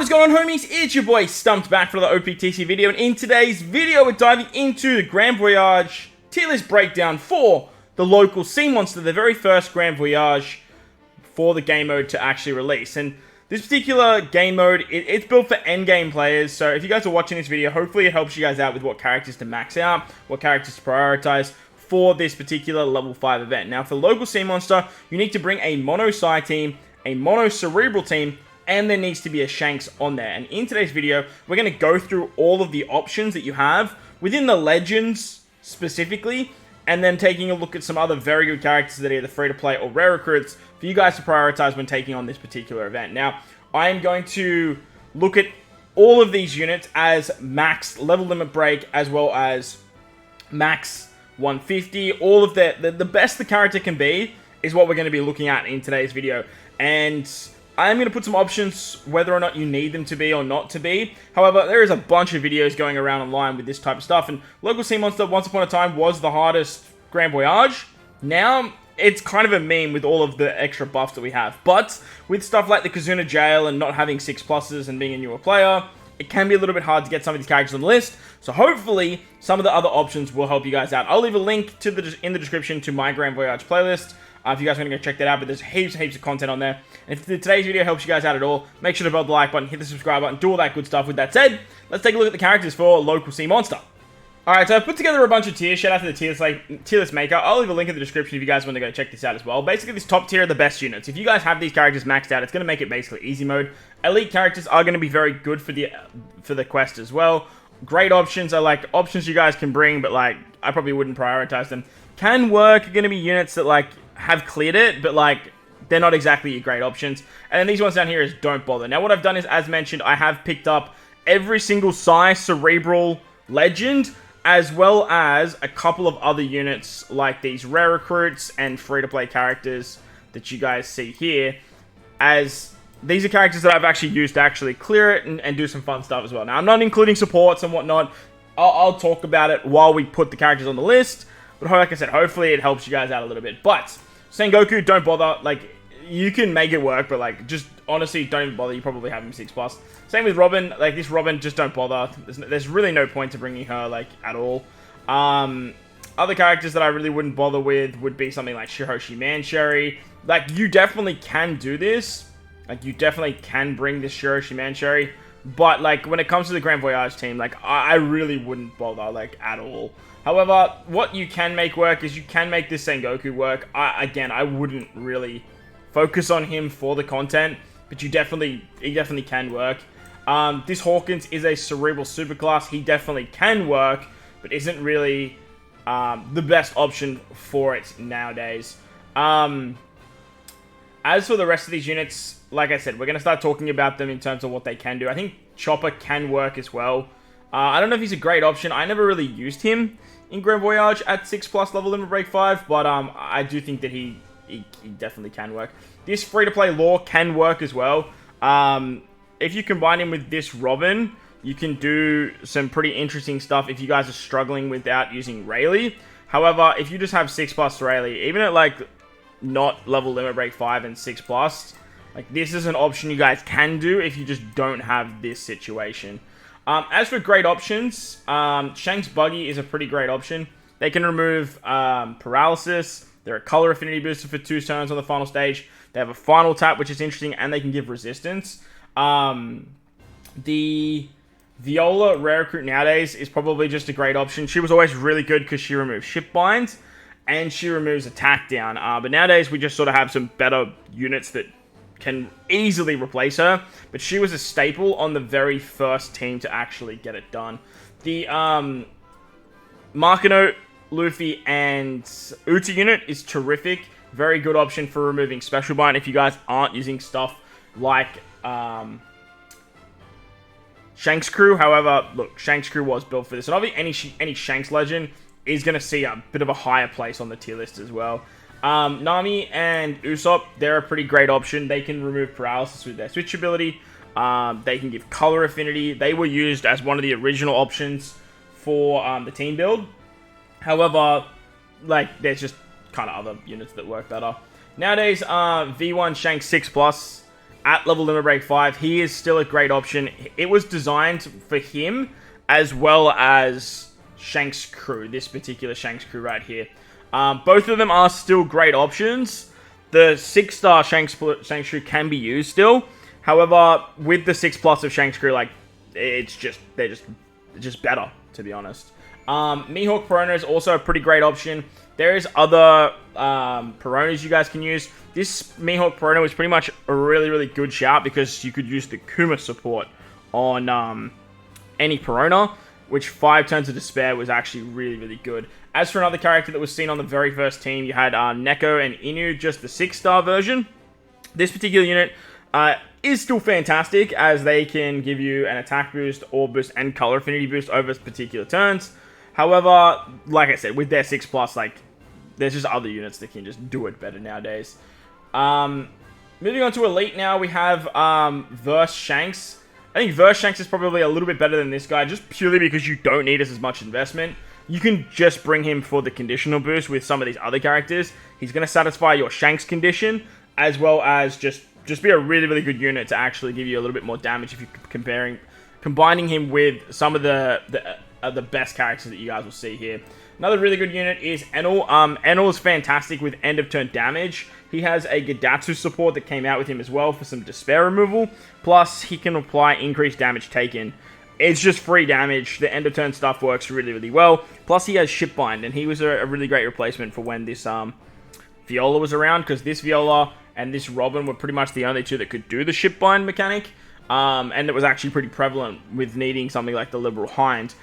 What is going on, homies? It's your boy Stumped back for another OPTC video, and in today's video we're diving into the Grand Voyage tier list breakdown for the local sea monster, the very first Grand Voyage for the game mode to actually release. And this particular game mode, it's built for endgame players, so if you guys are watching this video, hopefully it helps you guys out with what characters to max out, what characters to prioritize for this particular level 5 event. Now for local sea monster, you need to bring a mono Psy team, a mono Cerebral team, and there needs to be a Shanks on there. And in today's video, we're going to go through all of the options that you have within the Legends specifically, and then taking a look at some other very good characters that are either free-to-play or rare recruits for you guys to prioritize when taking on this particular event. Now, I am going to look at all of these units as max level limit break, as well as max 150. All of the best the character can be is what we're going to be looking at in today's video. And I'm going to put some options whether or not you need them to be or not to be. However, there is a bunch of videos going around online with this type of stuff, and Local Sea Monster, once upon a time, was the hardest Grand Voyage. Now, it's kind of a meme with all of the extra buffs that we have. But with stuff like the Kizuna Jail and not having 6+ and being a newer player, it can be a little bit hard to get some of these characters on the list. So hopefully, some of the other options will help you guys out. I'll leave a link to in the description to my Grand Voyage playlist. If you guys want to go check that out, but there's heaps and heaps of content on there. And if today's video helps you guys out at all, make sure to bell the like button, hit the subscribe button, do all that good stuff. With that said, let's take a look at the characters for Local Sea Monster. Alright, so I've put together a bunch of tiers. Shout out to the tier list maker. I'll leave a link in the description if you guys want to go check this out as well. Basically, this top tier are the best units. If you guys have these characters maxed out, it's going to make it basically easy mode. Elite characters are going to be very good for the quest as well. Great options are like options you guys can bring, but like I probably wouldn't prioritize them. Can work, are going to be units that like have cleared it, but like they're not exactly your great options. And then these ones down here is don't bother. Now what I've done is, as mentioned, I have picked up every single Psy Cerebral Legend, as well as a couple of other units like these rare recruits and free-to-play characters that you guys see here, as these are characters that I've actually used to actually clear it and do some fun stuff as well. Now I'm not including supports and whatnot. I'll talk about it while we put the characters on the list, but like I said, hopefully it helps you guys out a little bit. But Sengoku, don't bother. Like, you can make it work, but like, just honestly, don't even bother. You probably have him 6+. Same with Robin. Like, this Robin, just don't bother. There's really no point to bringing her, like, at all. Other characters that I really wouldn't bother with would be something like Shihoshi Mancherry. Like, you definitely can do this. Like, you definitely can bring this Shihoshi Mancherry. But, like, when it comes to the Grand Voyage team, like, I really wouldn't bother, like, at all. However, what you can make work is you can make this Sengoku work. Again, I wouldn't really focus on him for the content, but he definitely can work. This Hawkins is a Cerebral Superclass. He definitely can work, but isn't really the best option for it nowadays. As for the rest of these units, like I said, we're going to start talking about them in terms of what they can do. I think Chopper can work as well. I don't know if he's a great option. I never really used him in Grand Voyage at 6+ level limit break 5, but I do think that he definitely can work. This free-to-play Law can work as well. If you combine him with this Robin, you can do some pretty interesting stuff if you guys are struggling without using Rayleigh. However, if you just have 6+ Rayleigh, even at like not level limit break 5 and 6+, like this is an option you guys can do if you just don't have this situation. As for great options, Shanks Buggy is a pretty great option. They can remove paralysis. They're a color affinity booster for 2 turns on the final stage. They have a final tap, which is interesting, and they can give resistance. The Viola rare recruit nowadays is probably just a great option. She was always really good because she removes ship binds and she removes attack down. But nowadays we just sort of have some better units that can easily replace her, but she was a staple on the very first team to actually get it done. The Makino, Luffy, and Uta unit is terrific. Very good option for removing Special Bind if you guys aren't using stuff like Shanks Crew. However, look, Shanks Crew was built for this, and obviously any Shanks Legend is going to see a bit of a higher place on the tier list as well. Nami and Usopp, they're a pretty great option. They can remove paralysis with their switch ability. They can give color affinity. They were used as one of the original options for the team build. However, like, there's just kind of other units that work better. Nowadays, V1 Shanks 6+ at level limit break 5, he is still a great option. It was designed for him as well as Shanks' crew, this particular Shanks crew right here. Both of them are still great options. The 6-star Shanks crew can be used still. However, with the 6+ of Shanks crew, like, they're just better, to be honest. Mihawk Perona is also a pretty great option. There is other Peronas you guys can use. This Mihawk Perona was pretty much a really, really good shout because you could use the Kuma support on any Perona, which 5 turns of despair was actually really, really good. As for another character that was seen on the very first team, you had Neko and Inu, just the 6-star version. This particular unit is still fantastic, as they can give you an attack boost, orb boost, and color affinity boost over particular turns. However, like I said, with their 6+, like, there's just other units that can just do it better nowadays. Moving on to Elite now, we have Verse Shanks. I think Verse Shanks is probably a little bit better than this guy, just purely because you don't need as much investment. You can just bring him for the conditional boost with some of these other characters. He's going to satisfy your Shanks condition, as well as just be a really, really good unit to actually give you a little bit more damage if you're combining him with some of the best characters that you guys will see here. Another really good unit is Enel. Enel is fantastic with end of turn damage. He has a Gadatsu support that came out with him as well for some despair removal. Plus, he can apply increased damage taken. It's just free damage. The end of turn stuff works really, really well. Plus, he has Shipbind, and he was a really great replacement for when this Viola was around, because this Viola and this Robin were pretty much the only two that could do the Shipbind mechanic. And it was actually pretty prevalent with needing something like the Liberal Hind.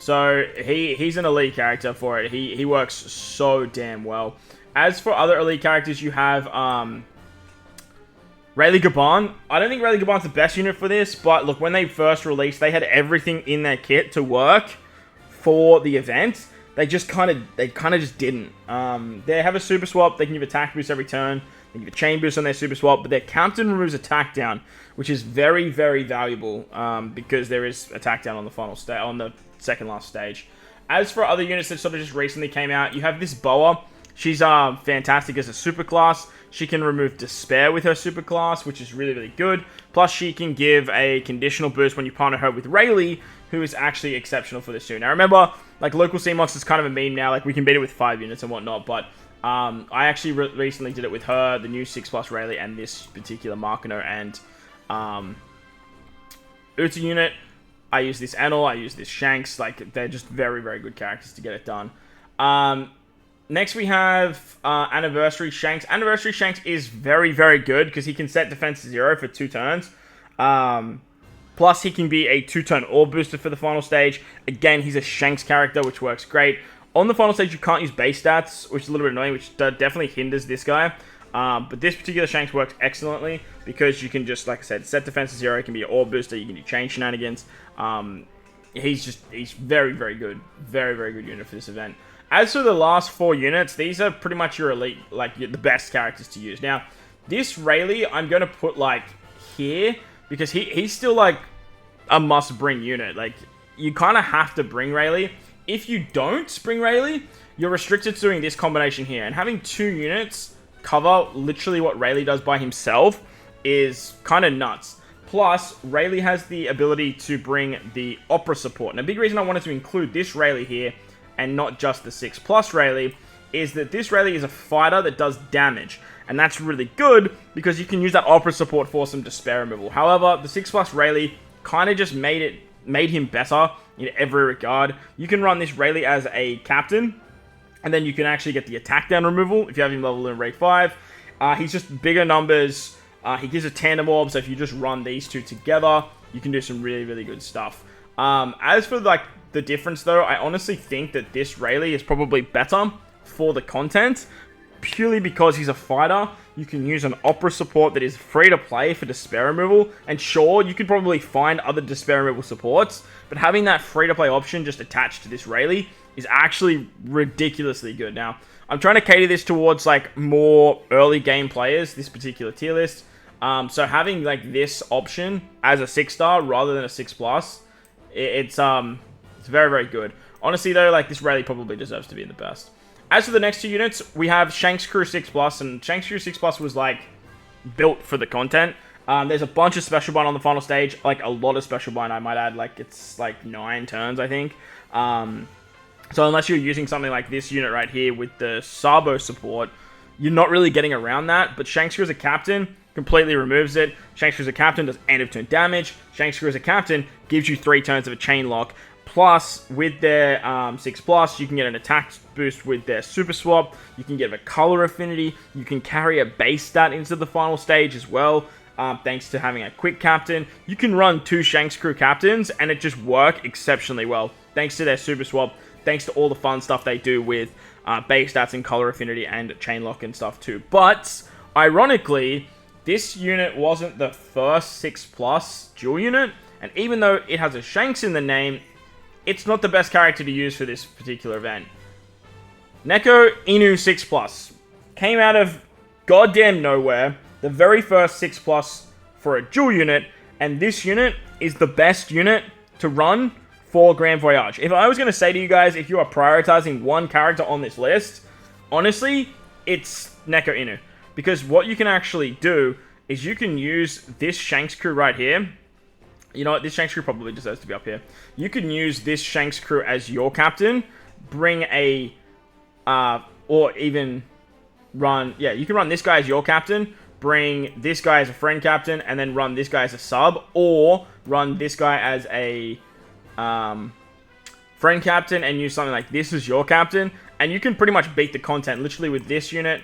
So he's an elite character for it. He works so damn well. As for other elite characters, you have Rayleigh Gaban. I don't think Rayleigh Gaban's the best unit for this, but look, when they first released, they had everything in their kit to work for the event. They kind of just didn't. They have a super swap. They can give attack boost every turn. They give a chain boost on their super swap, but their Captain removes attack down, which is very, very valuable because there is attack down on the final stage, on the second last stage. As for other units that sort of just recently came out, you have this Boa. She's fantastic as a super class. She can remove despair with her super class, which is really, really good. Plus, she can give a conditional boost when you partner her with Rayleigh, who is actually exceptional for this too. Now, remember, like, local CMOX is kind of a meme now. Like, we can beat it with 5 units and whatnot, but I actually recently did it with her, the new 6+ Rayleigh, and this particular Markino and Uta unit. I use this Enel, I use this Shanks. Like, they're just very, very good characters to get it done. Next, we have Anniversary Shanks. Anniversary Shanks is very, very good because he can set defense to 0 for 2 turns. Plus, he can be a 2-turn orb booster for the final stage. Again, he's a Shanks character, which works great. On the final stage, you can't use base stats, which is a little bit annoying, which definitely hinders this guy. But this particular Shanks works excellently because you can just, like I said, set defense to 0. He can be an orb booster. You can do chain shenanigans. He's very, very good. Very, very good unit for this event. As for the last 4 units, these are pretty much your elite, like, the best characters to use. Now, this Rayleigh, I'm going to put, like, here, because he's still, like, a must-bring unit. Like, you kind of have to bring Rayleigh. If you don't bring Rayleigh, you're restricted to doing this combination here. And having 2 units cover literally what Rayleigh does by himself is kind of nuts. Plus, Rayleigh has the ability to bring the Opera support. And a big reason I wanted to include this Rayleigh here and not just the 6+ Rayleigh is that this Rayleigh is a fighter that does damage. And that's really good because you can use that Opera support for some despair removal. However, the 6+ Rayleigh kind of just made him better in every regard. You can run this Rayleigh as a captain, and then you can actually get the attack down removal if you have him leveled in rank 5. He's just bigger numbers. He gives a tandem orb, so if you just run these 2 together, you can do some really, really good stuff. As for, like, the difference, though, I honestly think that this Rayleigh is probably better for the content, purely because he's a fighter. You can use an Opera support that is free to play for despair removal, and sure, you could probably find other despair removal supports, but having that free to play option just attached to this Rayleigh is actually ridiculously good. Now, I'm trying to cater this towards, like, more early game players, this particular tier list. So having, like, this option as a 6-star rather than a 6+, it's very, very good. Honestly, though, like, this Rayleigh probably deserves to be in the best. As for the next 2 units, we have Shanks Crew 6+, and Shanks Crew 6+ was, like, built for the content. There's a bunch of special bind on the final stage, like a lot of special bind, I might add. Like, it's like 9 turns, I think. So unless you're using something like this unit right here with the Sabo support, you're not really getting around that. But Shanks as a captain completely removes it. Shanks as a captain does end of turn damage. Shanks as a captain gives you 3 turns of a chain lock. Plus, with their 6+, you can get an attack boost with their super swap. You can get a color affinity. You can carry a base stat into the final stage as well. Thanks to having a quick captain. You can run 2 Shanks crew captains and it just work exceptionally well. Thanks to their super swap. Thanks to all the fun stuff they do with base stats and color affinity and chain lock and stuff too. But, ironically, this unit wasn't the first 6+ dual unit. And even though it has a Shanks in the name, it's not the best character to use for this particular event. Neko Inu 6+. Came out of goddamn nowhere. The very first 6+ for a dual unit. And this unit is the best unit to run for Grand Voyage. If I was going to say to you guys, if you are prioritizing one character on this list, honestly, it's Neko Inu. Because what you can actually do is you can use this Shanks crew right here. You know what? This Shanks crew probably deserves to be up here. You can use this Shanks crew as your captain. Bring a... or even run... Yeah, you can run this guy as your captain. Bring this guy as a friend captain. And then run this guy as a sub. Or run this guy as a... friend captain and use something like this as your captain, and you can pretty much beat the content literally with this unit,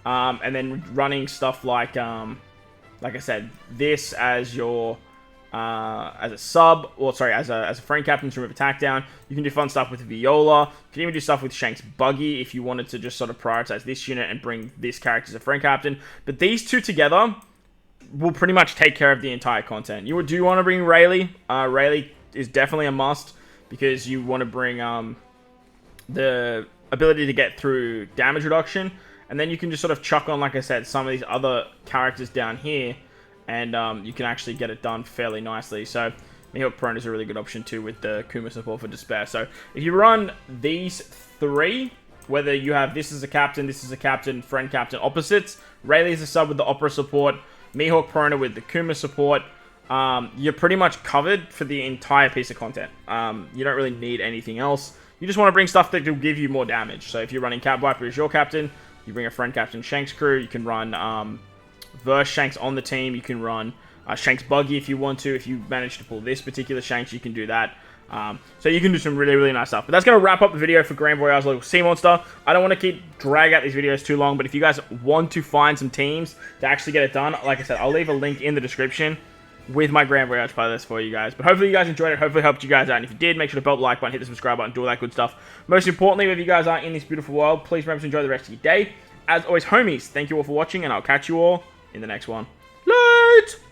and then running stuff like I said, this as your as a sub, or sorry, as a friend captain to remove attack down. You can do fun stuff with Viola. You can even do stuff with Shanks Buggy if you wanted to just sort of prioritize this unit and bring this character as a friend captain. But these two together will pretty much take care of the entire content. You do want to bring Rayleigh. Rayleigh is definitely a must because you want to bring the ability to get through damage reduction, and then you can just sort of chuck on, like I said, some of these other characters down here, and you can actually get it done fairly nicely. So Mihawk Prone is a really good option too with the Kuma support for Despair. So if you run these 3, whether you have this as a captain, friend captain, opposites, Rayleigh is a sub with the Opera support, Mihawk Prona with the Kuma support, you're pretty much covered for the entire piece of content. You don't really need anything else. You just want to bring stuff that will give you more damage. So if you're running Cat Viper as your captain, you bring a friend captain Shanks crew. You can run Verse Shanks on the team. You can run Shanks Buggy if you want to. If you manage to pull this particular Shanks, you can do that. So you can do some really, really nice stuff. But that's going to wrap up the video for Grand Voyage Local Sea Monster. I don't want to keep drag out these videos too long, but if you guys want to find some teams to actually get it done, like I said, I'll leave a link in the description with my Grand Voyage playlist for you guys. But hopefully you guys enjoyed it. Hopefully it helped you guys out. And if you did, make sure to belt the like button, hit the subscribe button, do all that good stuff. Most importantly, if you guys are in this beautiful world, please remember to enjoy the rest of your day. As always, homies, thank you all for watching, and I'll catch you all in the next one. Late!